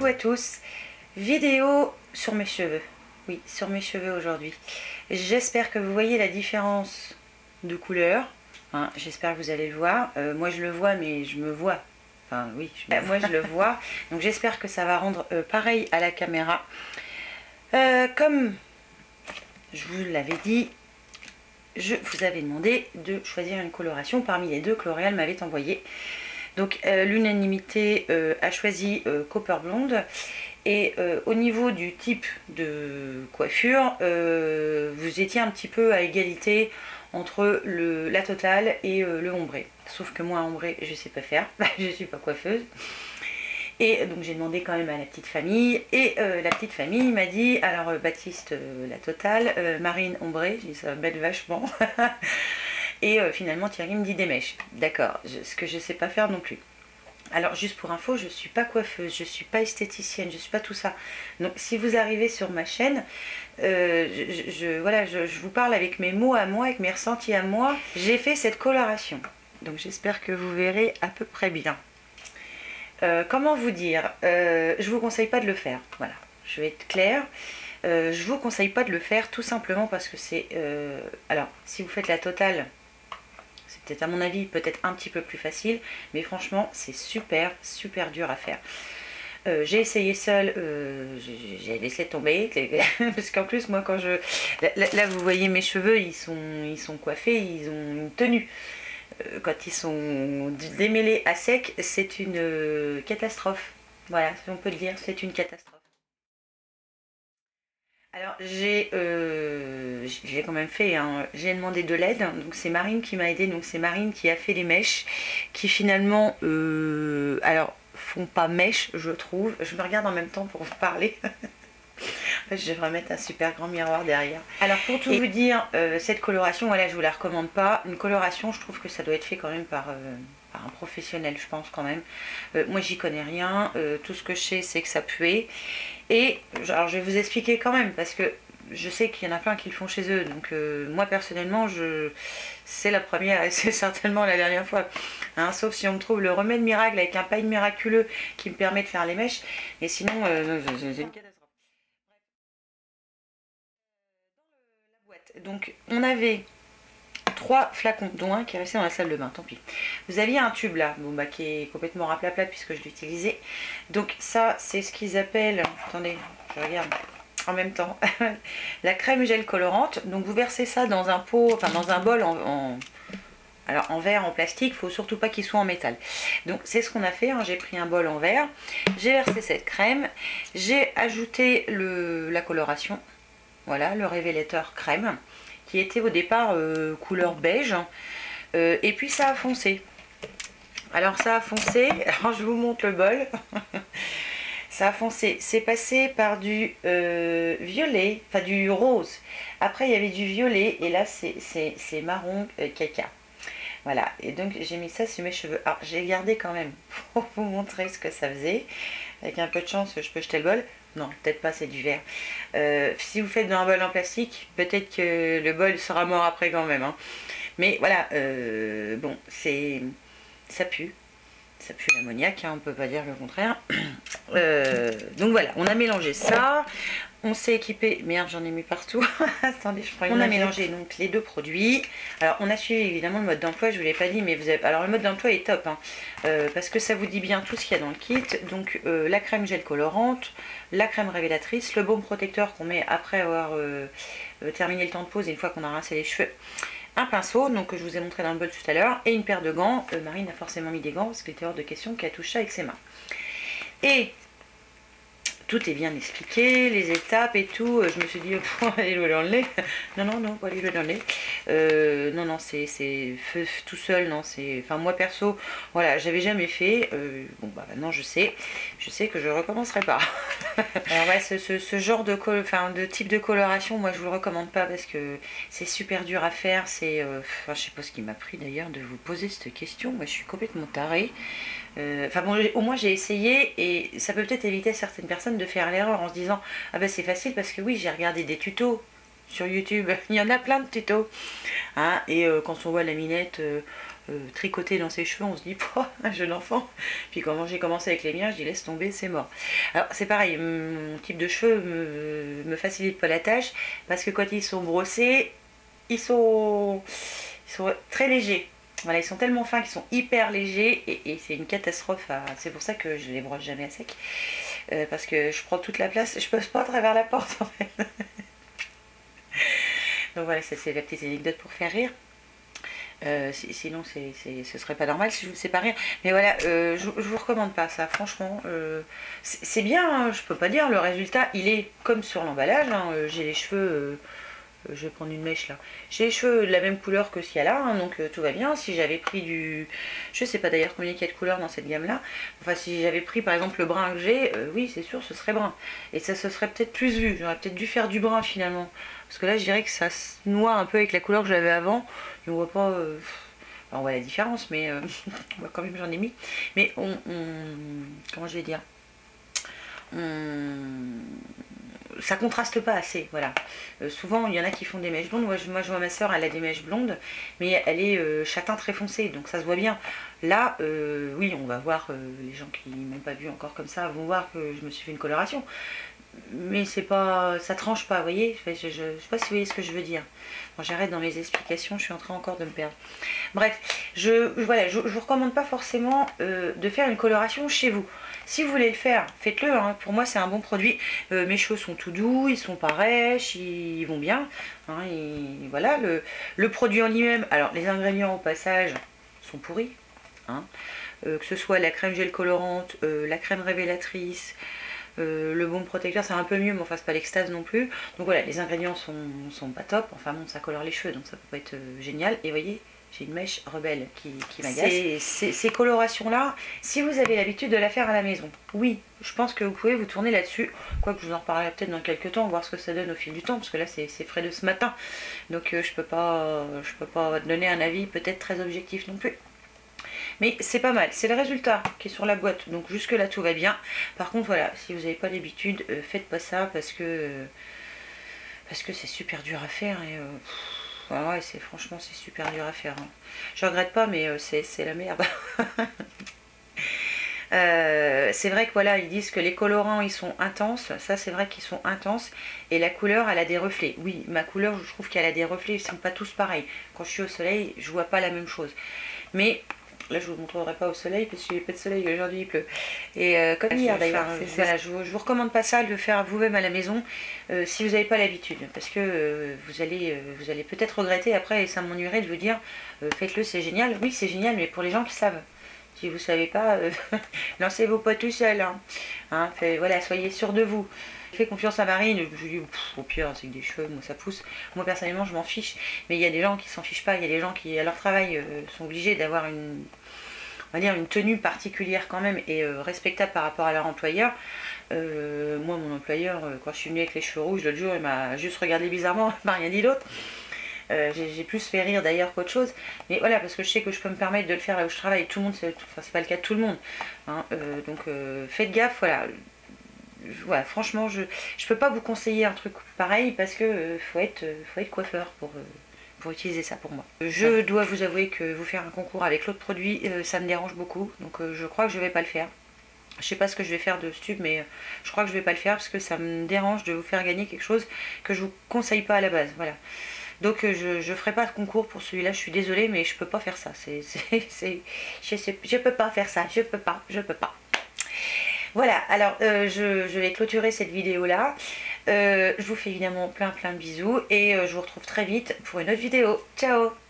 Coucou à tous, vidéo sur mes cheveux, oui sur mes cheveux aujourd'hui. J'espère que vous voyez la différence de couleur, hein, j'espère que vous allez le voir, moi je le vois mais je me vois, enfin oui, moi je le vois, donc j'espère que ça va rendre pareil à la caméra. Comme je vous l'avais dit, je vous avais demandé de choisir une coloration parmi les deux que L'Oréal m'avait envoyé. Donc l'unanimité a choisi Copper Blonde. Et au niveau du type de coiffure, vous étiez un petit peu à égalité entre la totale et le ombré. Sauf que moi, ombré, je sais pas faire, je suis pas coiffeuse. Et donc j'ai demandé quand même à la petite famille, et la petite famille m'a dit, alors Baptiste la totale, Marine ombré, j'ai dit ça m'aide vachement. Et finalement Thierry me dit des mèches. D'accord, ce que je sais pas faire non plus. Alors juste pour info, je suis pas coiffeuse, je suis pas esthéticienne, je suis pas tout ça. Donc si vous arrivez sur ma chaîne, voilà, je vous parle avec mes mots à moi, avec mes ressentis à moi. J'ai fait cette coloration, donc j'espère que vous verrez à peu près bien. Comment vous dire, je vous conseille pas de le faire, voilà, je vais être claire. Je vous conseille pas de le faire tout simplement parce que c'est... alors, si vous faites la totale, c'est peut-être à mon avis peut-être un petit peu plus facile, mais franchement c'est super dur à faire. J'ai essayé seule, j'ai laissé tomber, parce qu'en plus moi quand je... Là vous voyez mes cheveux, ils sont coiffés, ils ont une tenue. Quand ils sont démêlés à sec, c'est une catastrophe. Voilà, si on peut le dire, c'est une catastrophe. Alors j'ai quand même fait, hein, j'ai demandé de l'aide, donc c'est Marine qui m'a aidé, donc c'est Marine qui a fait les mèches, qui finalement, alors font pas mèches je trouve, je me regarde en même temps pour vous parler. En fait, je devrais mettre un super grand miroir derrière. Alors pour tout vous dire, cette coloration, voilà, je vous la recommande pas. Une coloration, je trouve que ça doit être fait quand même par un professionnel, je pense quand même. Moi j'y connais rien, tout ce que je sais c'est que ça puait. Et alors je vais vous expliquer quand même, parce que je sais qu'il y en a plein qui le font chez eux. Donc moi personnellement, c'est la première et c'est certainement la dernière fois. Hein, sauf si on me trouve le remède miracle avec un paille miraculeux qui me permet de faire les mèches. Mais sinon, c'est une catastrophe. Donc on avait 3 flacons, dont un qui est resté dans la salle de bain, tant pis. Vous aviez un tube là, bon, bah, qui est complètement raplaplat puisque je l'utilisais. Donc ça c'est ce qu'ils appellent, attendez, je regarde en même temps, la crème gel colorante. Donc vous versez ça dans un pot, enfin dans un bol alors en verre, en plastique, il faut surtout pas qu'il soit en métal. Donc c'est ce qu'on a fait, hein. J'ai pris un bol en verre, j'ai versé cette crème, j'ai ajouté la coloration, voilà, le révélateur crème, qui était au départ couleur beige, et puis ça a foncé. Alors ça a foncé, alors je vous montre le bol. Ça a foncé, c'est passé par du violet, enfin du rose. Après il y avait du violet et là c'est marron caca. Voilà, et donc j'ai mis ça sur mes cheveux. Alors j'ai gardé quand même pour vous montrer ce que ça faisait. Avec un peu de chance, je peux jeter le bol. Non, peut-être pas, c'est du verre. Si vous faites dans un bol en plastique, peut-être que le bol sera mort après quand même. Hein. Mais voilà, bon, ça pue. Ça pue l'ammoniac, hein, on peut pas dire le contraire. Donc voilà, on a mélangé ça. On s'est équipé, merde j'en ai mis partout. Attendez, je prends une. On a mélangé donc les deux produits. Alors on a suivi évidemment le mode d'emploi, je vous l'ai pas dit, mais vous avez... Alors le mode d'emploi est top, hein, parce que ça vous dit bien tout ce qu'il y a dans le kit. Donc la crème gel colorante, la crème révélatrice, le baume protecteur qu'on met après avoir terminé le temps de pause et une fois qu'on a rincé les cheveux. Un pinceau, donc que je vous ai montré dans le bol tout à l'heure, et une paire de gants. Marine a forcément mis des gants parce qu'il était hors de question qu'elle touche ça avec ses mains. Et tout est bien expliqué, les étapes et tout. Je me suis dit, aller l'eau dans le nez. Non, non, non, pas aller l'eau dans le nez. Non, non, c'est feu tout seul. Non, c'est. Enfin, moi perso, voilà, j'avais jamais fait. Bon, bah maintenant je sais que je recommencerai pas. Alors, ouais, ce genre de type de coloration, moi je vous le recommande pas parce que c'est super dur à faire. C'est. Enfin, je sais pas ce qui m'a pris d'ailleurs de vous poser cette question. Moi je suis complètement tarée. Enfin bon, au moins j'ai essayé et ça peut peut-être éviter à certaines personnes de faire l'erreur en se disant ah ben c'est facile parce que oui j'ai regardé des tutos sur YouTube, il y en a plein de tutos. Hein, et quand on voit la minette tricoter dans ses cheveux, on se dit, oh, un jeune enfant. Puis quand j'ai commencé avec les miens, je dis, laisse tomber, c'est mort. Alors c'est pareil, mon type de cheveux me facilite pas la tâche, parce que quand ils sont brossés, ils sont très légers. Voilà, ils sont tellement fins qu'ils sont hyper légers, et c'est une catastrophe. C'est pour ça que je les brosse jamais à sec, parce que je prends toute la place, je passe pas à travers la porte en fait. Donc voilà, ça c'est la petite anecdote pour faire rire. Sinon ce serait pas normal si je vous faisais pas rire. Mais voilà, je vous recommande pas ça, franchement. C'est bien, hein, je peux pas dire, le résultat il est comme sur l'emballage. Hein, j'ai les cheveux, je vais prendre une mèche là. J'ai les cheveux de la même couleur que ce qu'il y a là, hein, donc tout va bien. Si j'avais pris du... Je sais pas d'ailleurs combien il y a de couleurs dans cette gamme là. Enfin, si j'avais pris par exemple le brun que j'ai, oui c'est sûr ce serait brun. Et ça se serait peut-être plus vu. J'aurais peut-être dû faire du brun finalement. Parce que là je dirais que ça se noie un peu avec la couleur que j'avais avant. Et on voit pas... on voit la différence, mais on voit quand même j'en ai mis. Mais comment je vais dire, ça contraste pas assez, voilà. Souvent il y en a qui font des mèches blondes. Moi je vois ma soeur, elle a des mèches blondes, mais elle est châtain très foncé, donc ça se voit bien. Là oui, on va voir, les gens qui m'ont pas vu encore comme ça vont voir que je me suis fait une coloration, mais c'est pas, ça tranche pas, vous voyez. Je sais pas si vous voyez ce que je veux dire. Bon, j'arrête dans mes explications, je suis en train encore de me perdre. Bref, voilà, je vous recommande pas forcément de faire une coloration chez vous. Si vous voulez le faire, faites-le, hein. Pour moi c'est un bon produit. Mes cheveux sont tout doux, ils sont pas rêches, ils vont bien, hein, et voilà, le produit en lui-même. Alors les ingrédients au passage sont pourris, hein. Que ce soit la crème gel colorante, la crème révélatrice, le baume protecteur, c'est un peu mieux, mais enfin c'est pas l'extase non plus. Donc voilà, les ingrédients sont pas top. Enfin bon, ça colore les cheveux, donc ça peut pas être génial. Et vous voyez, j'ai une mèche rebelle qui m'agace. Ces colorations-là, si vous avez l'habitude de la faire à la maison, oui, je pense que vous pouvez vous tourner là-dessus. Quoique je vous en reparlerai peut-être dans quelques temps, voir ce que ça donne au fil du temps, parce que là c'est frais de ce matin. Donc je peux pas donner un avis peut-être très objectif non plus. Mais c'est pas mal, c'est le résultat qui est sur la boîte, donc jusque là tout va bien. Par contre voilà, si vous n'avez pas l'habitude, faites pas ça parce que c'est super dur à faire. Et ouais, franchement c'est super dur à faire, hein. Je regrette pas, mais c'est la merde. C'est vrai que voilà, ils disent que les colorants ils sont intenses, ça c'est vrai qu'ils sont intenses, et la couleur elle a des reflets. Oui, ma couleur je trouve qu'elle a des reflets, ils sont pas tous pareils. Quand je suis au soleil, je vois pas la même chose. Mais là je vous montrerai pas au soleil parce qu'il n'y a pas de soleil aujourd'hui, il pleut. Et comme hier d'ailleurs, voilà, je vous recommande pas ça, de le faire vous-même à la maison si vous n'avez pas l'habitude, parce que vous allez peut-être regretter après, et ça m'ennuierait de vous dire faites-le, c'est génial. Oui c'est génial, mais pour les gens qui savent. Si vous ne savez pas, lancez-vous pas tout seul, hein. Voilà, soyez sûr de vous. Je fais confiance à Marine, je lui dis au pire c'est que des cheveux, moi ça pousse. Moi personnellement je m'en fiche, mais il y a des gens qui s'en fichent pas, il y a des gens qui à leur travail sont obligés d'avoir on va dire une tenue particulière quand même, et respectable par rapport à leur employeur. Moi mon employeur, quand je suis venue avec les cheveux rouges l'autre jour, il m'a juste regardé bizarrement, il m'a rien dit d'autre. J'ai plus fait rire d'ailleurs qu'autre chose, mais voilà, parce que je sais que je peux me permettre de le faire là où je travaille. Tout le monde, enfin c'est pas le cas de tout le monde, hein, donc faites gaffe, voilà. Voilà, franchement je peux pas vous conseiller un truc pareil, parce que faut être coiffeur pour utiliser ça pour moi. Je dois vous avouer que vous faire un concours avec l'autre produit, ça me dérange beaucoup, donc je crois que je vais pas le faire. Je sais pas ce que je vais faire de ce tube, mais je crois que je vais pas le faire parce que ça me dérange de vous faire gagner quelque chose que je vous conseille pas à la base, voilà. Donc je ferai pas de concours pour celui-là, je suis désolée, mais je peux pas faire ça. Je peux pas faire ça, je peux pas. Voilà, alors je vais clôturer cette vidéo-là. Je vous fais évidemment plein de bisous, et je vous retrouve très vite pour une autre vidéo. Ciao!